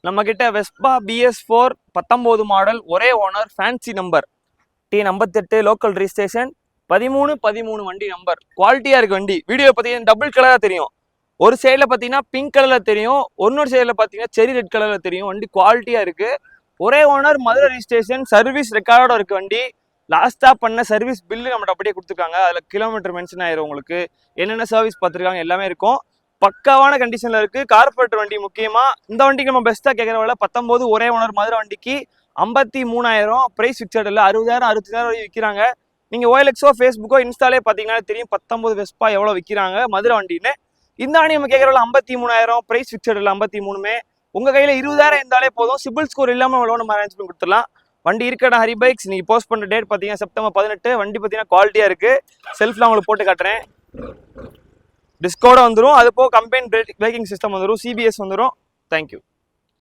நம்ம கிட்ட Vespa BS4 19 model ஒரே owner fancy number T58 local registration 13 வண்டி நம்பர் குவாலிட்டியா இருக்கு வண்டி. வீடியோ பார்த்தீங்கன்னா டபுள் கலரா தெரியும். ஒரு சைடில் பார்த்தீங்கன்னா பிங்க் கலர்ல தெரியும், இன்னொரு சைடில் பார்த்தீங்கன்னா செரி ரெட் கலர்ல தெரியும். வண்டி குவாலிட்டியா இருக்கு. ஒரே ஓனர், மதுரை ரிஜிஸ்ட்ரேஷன், சர்வீஸ் ரெக்கார்டோட இருக்கு வண்டி. லாஸ்டா பண்ண சர்வீஸ் பில்லு நம்மகிட்ட அப்படியே கொடுத்துருக்காங்க. அதில் கிலோமீட்டர் மென்ஷன் ஆயிரும். உங்களுக்கு என்னென்ன சர்வீஸ் பார்த்துருக்காங்க எல்லாமே இருக்கும். பக்காவான கண்டிஷன்ல இருக்கு. கார்பரேட்டர் வண்டி முக்கியமா. இந்த வண்டிக்கு நம்ம பெஸ்டா கேட்கற விலை 19 ஒரே ஓனர் மதுரை வண்டிக்கு 53,000. பிரைஸ் ஃபிக்ஸட் இல்லை, 60,000 65,000 வரைக்கும் விற்கிறாங்க. நீங்க OLXோ ஃபேஸ்புக்கோ இன்ஸ்டாலே பார்த்தீங்கன்னா தெரியும் 19 வெஸ்பா எவ்வளோ விற்கிறாங்க மதுரை வண்டின்னு. இந்த வண்டி நம்ம கேட்கற விலை 53,000. பிரைஸ் ஃபிக்ஸட் இல்லை, 53. உங்க கையில 20,000 இருந்தாலே போதும். சிபில் ஸ்கோர் இல்லாம லோன் நம்ம அரேஞ்ச் பண்ணி கொடுத்துடலாம். வண்டி இருக்கடா ஹரி பைக்ஸ். நீங்க போஸ்ட் பண்ற டேட் பார்த்தீங்கன்னா செப்டம்பர் 18. வண்டி பார்த்தீங்கன்னா குவாலிட்டியா இருக்கு. செல்ஃப்ல உங்களுக்கு போட்டு காட்டுறேன். டிஸ்கோட வந்துடும். அது போக கம்பெனி பிரேக்கிங் சிஸ்டம் வந்துடும், CBS வந்துடும். தேங்க்யூ.